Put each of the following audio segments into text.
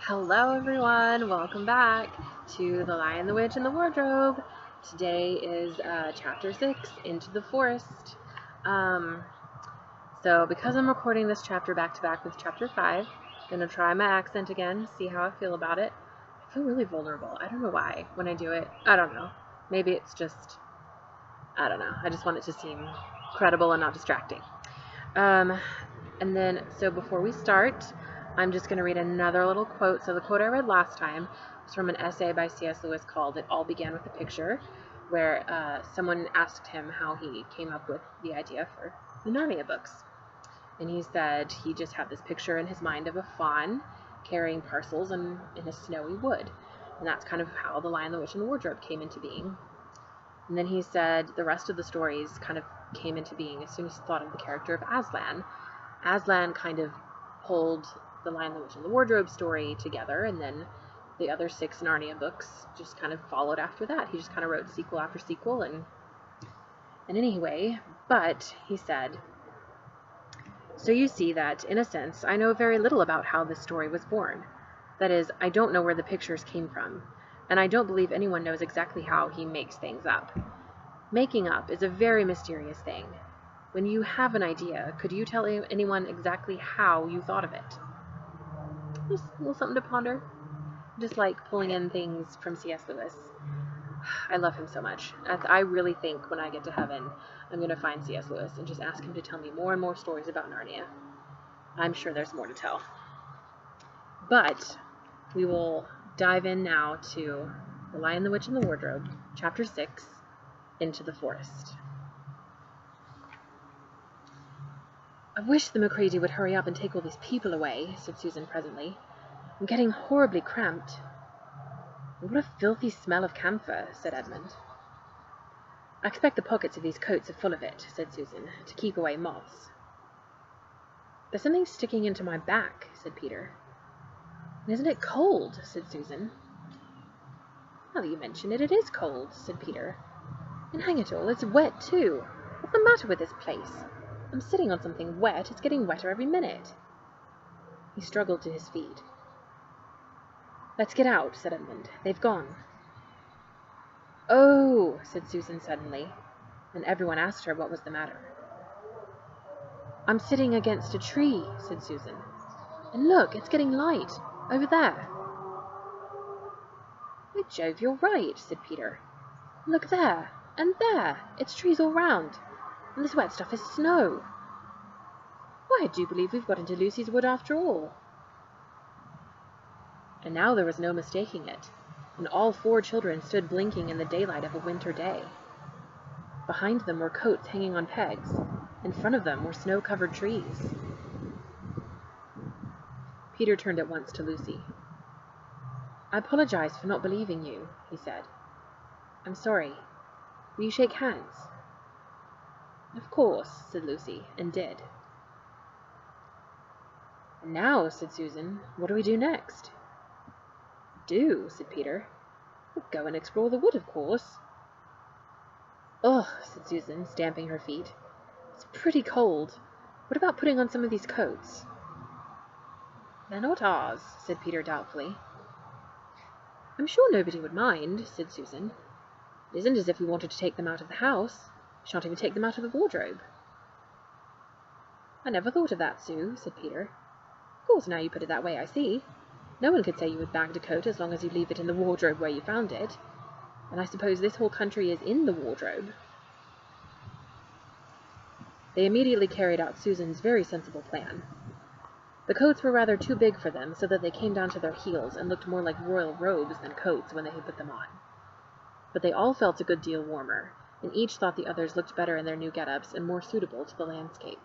Hello everyone, welcome back to The Lion, the Witch, and the Wardrobe. Today is chapter 6, Into the Forest. So because I'm recording this chapter back to back with chapter 5, I'm going to try my accent again, see how I feel about it. I feel really vulnerable. I don't know why when I do it. I don't know. Maybe it's just, I don't know. I just want it to seem credible and not distracting. And then, so before we start, I'm just going to read another little quote. So the quote I read last time was from an essay by C.S. Lewis called It All Began with a Picture, where someone asked him how he came up with the idea for the Narnia books. And he said he just had this picture in his mind of a fawn carrying parcels in a snowy wood. And that's kind of how The Lion, the Witch, and the Wardrobe came into being. And then he said the rest of the stories kind of came into being as soon as he thought of the character of Aslan. Aslan kind of pulled the Lion, the Witch, and the Wardrobe story together, and then the other 6 Narnia books just kind of followed after that. He just kind of wrote sequel after sequel, and anyway, but he said, so you see that, in a sense, I know very little about how this story was born. That is, I don't know where the pictures came from, and I don't believe anyone knows exactly how he makes things up. Making up is a very mysterious thing. When you have an idea, could you tell anyone exactly how you thought of it? Just a little something to ponder. Just like pulling in things from C.S. Lewis. I love him so much. I really think when I get to heaven, I'm going to find C.S. Lewis and just ask him to tell me more and more stories about Narnia. I'm sure there's more to tell. But we will dive in now to The Lion, the Witch, and the Wardrobe, Chapter 6, Into the Forest. I wish the Macready would hurry up and take all these people away, said Susan presently. I'm getting horribly cramped. What a filthy smell of camphor, said Edmund. I expect the pockets of these coats are full of it, said Susan, to keep away moths. There's something sticking into my back, said Peter. And isn't it cold, said Susan. Now that you mention it, it is cold, said Peter. And hang it all, it's wet too. What's the matter with this place? I'm sitting on something wet, it's getting wetter every minute. He struggled to his feet. Let's get out, said Edmund. They've gone. Oh, said Susan suddenly, and everyone asked her what was the matter. I'm sitting against a tree, said Susan. And look, it's getting light, over there. By Jove, you're right, said Peter. Look there, and there, it's trees all round, and this wet stuff is snow. Why, I do believe we've got into Lucy's wood after all. And now there was no mistaking it, and all 4 children stood blinking in the daylight of a winter day. Behind them were coats hanging on pegs. In front of them were snow-covered trees. Peter turned at once to Lucy. I apologize for not believing you, he said. I'm sorry. Will you shake hands? Of course, said Lucy, and did. And now, said Susan, what do we do next? Do, said Peter. We'll go and explore the wood, of course. Ugh, said Susan, stamping her feet. It's pretty cold. What about putting on some of these coats? They're not ours, said Peter doubtfully. I'm sure nobody would mind, said Susan. It isn't as if we wanted to take them out of the house. We shan't even take them out of the wardrobe. I never thought of that, Sue, said Peter. Of course, now you put it that way, I see. No one could say you had bagged a coat as long as you leave it in the wardrobe where you found it. And I suppose this whole country is in the wardrobe. They immediately carried out Susan's very sensible plan. The coats were rather too big for them, so that they came down to their heels and looked more like royal robes than coats when they had put them on. But they all felt a good deal warmer, and each thought the others looked better in their new get-ups and more suitable to the landscape.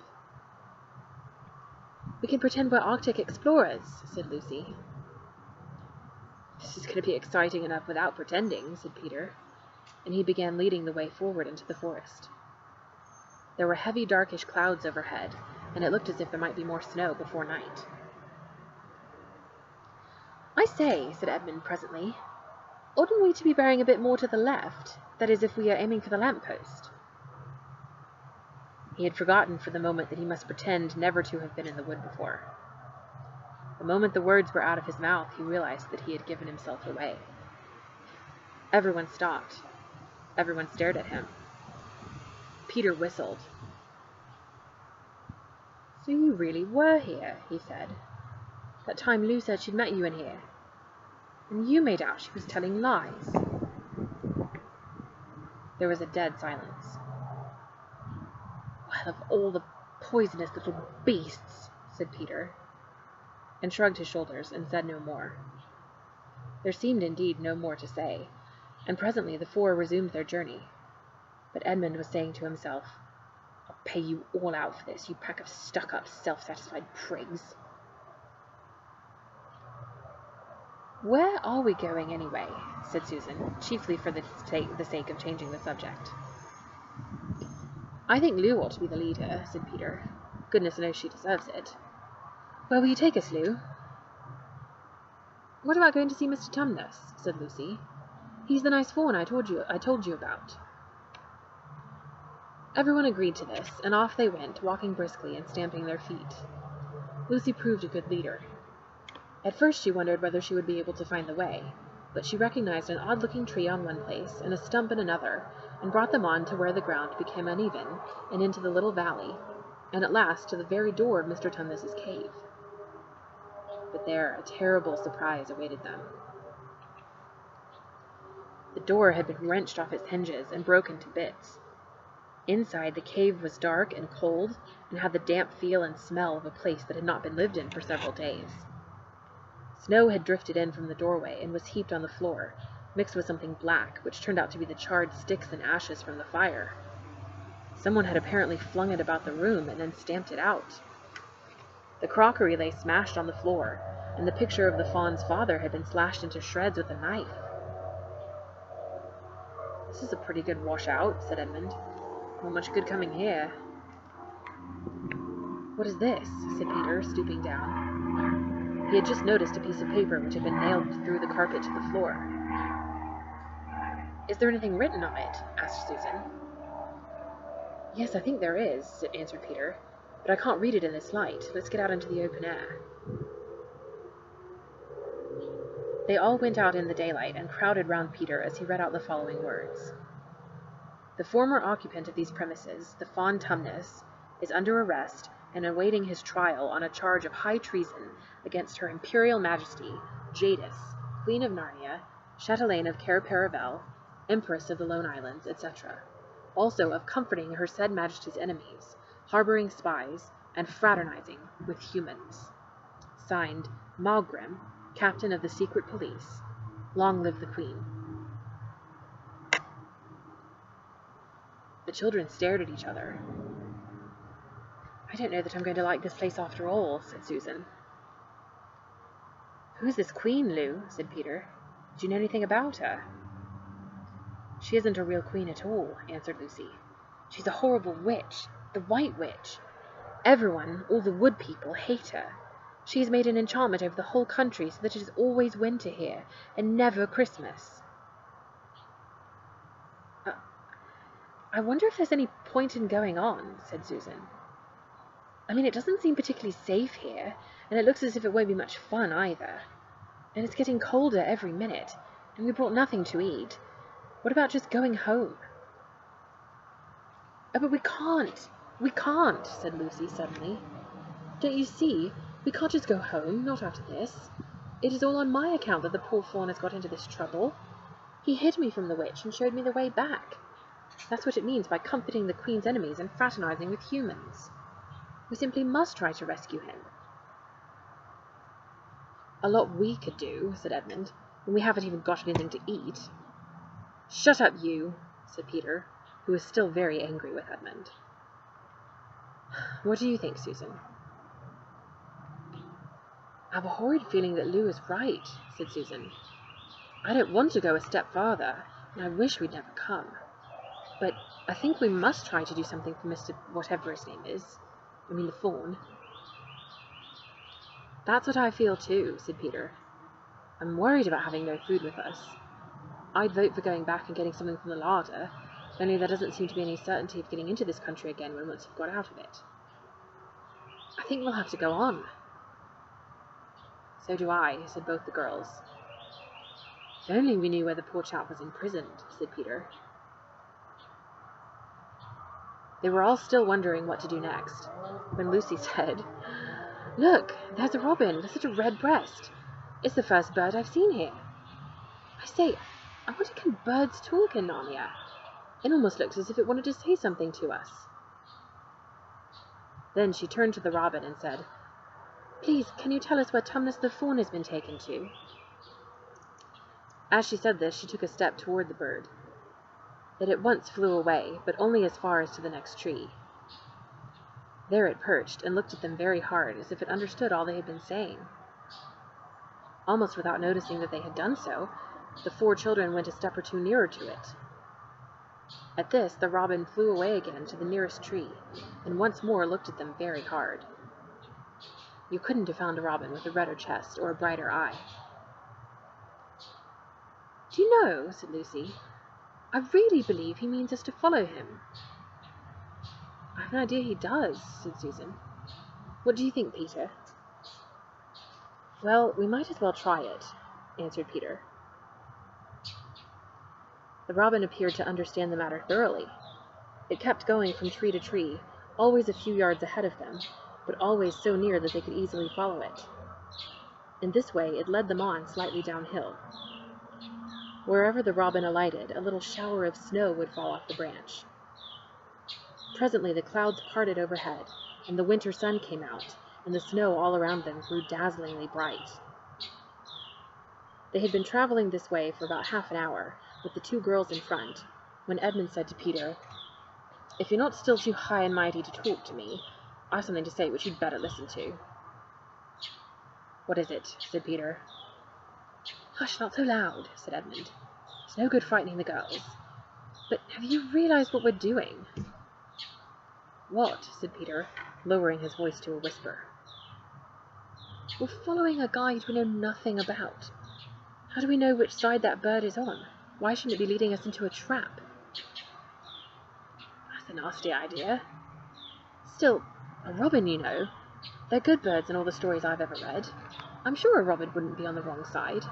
We can pretend we're Arctic explorers, said Lucy. This is going to be exciting enough without pretending, said Peter, and he began leading the way forward into the forest. There were heavy darkish clouds overhead, and it looked as if there might be more snow before night. I say, said Edmund presently, oughtn't we to be bearing a bit more to the left, that is, if we are aiming for the lamp-post? He had forgotten for the moment that he must pretend never to have been in the wood before. The moment the words were out of his mouth, he realized that he had given himself away. Everyone stopped. Everyone stared at him. Peter whistled. "So you really were here," he said. "That time Lou said she'd met you in here. And you made out she was telling lies." There was a dead silence. "Well, of all the poisonous little beasts," said Peter, and shrugged his shoulders and said no more. There seemed indeed no more to say, and presently the four resumed their journey. But Edmund was saying to himself, "I'll pay you all out for this, you pack of stuck-up, self-satisfied prigs." "Where are we going, anyway?" said Susan, chiefly for the sake of changing the subject. "I think Lou ought to be the leader," said Peter. "Goodness knows she deserves it. Where will you take us, Lou?" "What about going to see Mr. Tumnus?" said Lucy. "He's the nice fawn I told you about." Everyone agreed to this, and off they went, walking briskly and stamping their feet. Lucy proved a good leader. At first she wondered whether she would be able to find the way, but she recognized an odd-looking tree on one place and a stump in another, and brought them on to where the ground became uneven, and into the little valley, and at last to the very door of Mr. Tumnus's cave. But there a terrible surprise awaited them. The door had been wrenched off its hinges and broken to bits. Inside, the cave was dark and cold, and had the damp feel and smell of a place that had not been lived in for several days. Snow had drifted in from the doorway and was heaped on the floor, mixed with something black, which turned out to be the charred sticks and ashes from the fire. Someone had apparently flung it about the room and then stamped it out. The crockery lay smashed on the floor, and the picture of the fawn's father had been slashed into shreds with a knife. "This is a pretty good washout," said Edmund. "Not much good coming here." "What is this?" said Peter, stooping down. He had just noticed a piece of paper which had been nailed through the carpet to the floor. "Is there anything written on it?" asked Susan. "Yes, I think there is," answered Peter, "but I can't read it in this light. Let's get out into the open air." They all went out in the daylight and crowded round Peter as he read out the following words. "The former occupant of these premises, the Fawn Tumnus, is under arrest and awaiting his trial on a charge of high treason against Her Imperial Majesty, Jadis, Queen of Narnia, Chatelaine of Cair Paravel, Empress of the Lone Islands, etc., also of comforting her said Majesty's enemies, harboring spies, and fraternizing with humans. Signed, Maugrim, Captain of the Secret Police. Long live the Queen." The children stared at each other. "I don't know that I'm going to like this place after all," said Susan. "Who is this Queen, Lou?" said Peter. "Do you know anything about her?" "She isn't a real queen at all," answered Lucy. "She's a horrible witch, the White Witch. Everyone, all the wood people, hate her. She has made an enchantment over the whole country so that it is always winter here, and never Christmas." "I wonder if there's any point in going on," said Susan. "I mean, it doesn't seem particularly safe here, and it looks as if it won't be much fun either. And it's getting colder every minute, and we brought nothing to eat. What about just going home?" "Oh, but we can't, said Lucy suddenly. "Don't you see? We can't just go home, not after this. It is all on my account that the poor fawn has got into this trouble. He hid me from the witch and showed me the way back. That's what it means by comforting the Queen's enemies and fraternizing with humans. We simply must try to rescue him." "A lot we could do," said Edmund, "when we haven't even got anything to eat." "Shut up, you," said Peter, who was still very angry with Edmund. "What do you think, Susan?" "I've a horrid feeling that Lou is right," said Susan. "I don't want to go a step farther, and I wish we'd never come. But I think we must try to do something for Mr. whatever his name is. I mean the fawn." "That's what I feel too," said Peter. "I'm worried about having no food with us. I'd vote for going back and getting something from the larder, only there doesn't seem to be any certainty of getting into this country again when once you've got out of it. I think we'll have to go on." So do I, said both the girls. If only we knew where the poor chap was imprisoned, said Peter. They were all still wondering what to do next, when Lucy said, Look, there's a robin with such a red breast. It's the first bird I've seen here. I say, I wonder, can birds talk in Narnia? It almost looks as if it wanted to say something to us. Then she turned to the robin and said, Please, can you tell us where Tumnus the fawn has been taken to? As she said this, she took a step toward the bird. It at once flew away, but only as far as to the next tree. There it perched and looked at them very hard, as if it understood all they had been saying. Almost without noticing that they had done so, the 4 children went a step or 2 nearer to it. At this, the robin flew away again to the nearest tree, and once more looked at them very hard. You couldn't have found a robin with a redder chest or a brighter eye. Do you know, said Lucy, I really believe he means us to follow him. I have an idea he does, said Susan. What do you think, Peter? Well, we might as well try it, answered Peter. The robin appeared to understand the matter thoroughly. It kept going from tree to tree, always a few yards ahead of them, but always so near that they could easily follow it. In this way it led them on slightly downhill. Wherever the robin alighted, a little shower of snow would fall off the branch. Presently the clouds parted overhead, and the winter sun came out, and the snow all around them grew dazzlingly bright. They had been traveling this way for about half an hour, with the 2 girls in front, when Edmund said to Peter, If you're not still too high and mighty to talk to me, I've something to say which you'd better listen to. What is it? Said Peter. Hush, not so loud, said Edmund. It's no good frightening the girls. But have you realized what we're doing? What? Said Peter, lowering his voice to a whisper. We're following a guide we know nothing about. How do we know which side that bird is on? Why shouldn't it be leading us into a trap? That's a nasty idea. Still, a robin, you know. They're good birds in all the stories I've ever read. I'm sure a robin wouldn't be on the wrong side.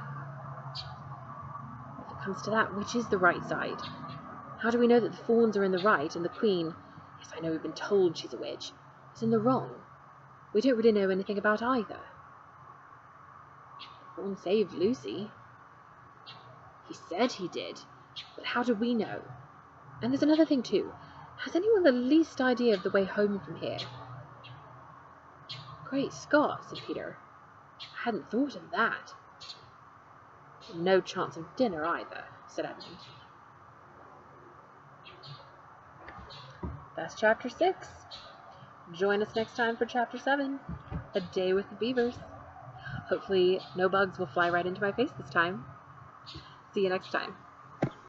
If it comes to that, which is the right side? How do we know that the fawns are in the right and the queen, yes, I know we've been told she's a witch, is in the wrong? We don't really know anything about either. The fawn saved Lucy. He said he did, but how do we know? And there's another thing too. Has anyone the least idea of the way home from here? Great Scott, said Peter. I hadn't thought of that. No chance of dinner either, said Edmund. That's chapter 6. Join us next time for chapter 7, A Day with the Beavers. Hopefully no bugs will fly right into my face this time. See you next time.